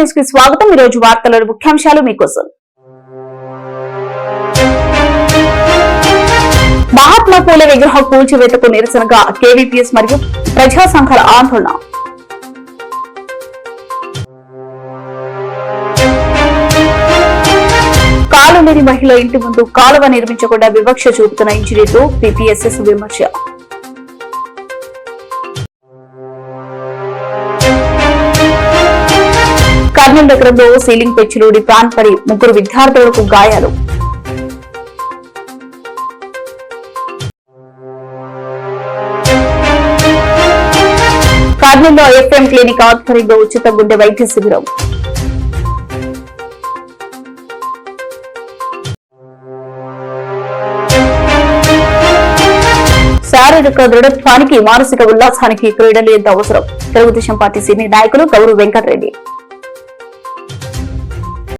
News కి స్వాగతం. ఈ రోజు వార్తల ముఖ్యాంశాలు మీకోసం. మహాత్మా పూలే విగ్రహ కూల్చివేతకు నిరసనగా కేవీపీఎస్ మరియు ప్రజా సంఘాల ఆందోళన. కాలు లేని మహిళ ఇంటి ముందు కాలువ నిర్మించకుండా వివక్ష చూపుతున్న ఇంజనీర్లు పీపీఎస్ఎస్ విమర్శ. కర్నూలు నగరంలో సీలింగ్ పెచ్చులుడి ప్యాన్ పడి 3 విద్యార్థులకు గాయాలు. కర్నూలులో ఎఫ్ఎం క్లినిక్ ఆధ్వర్యంలో ఉచిత గుండె వైద్య శిబిరం. శారీరక దృఢత్వానికి మానసిక ఉల్లాసానికి క్రీడలు ఎంత అవసరం. తెలుగుదేశం పార్టీ సీనియర్ నాయకులు గౌరవ్ వెంకటరెడ్డి.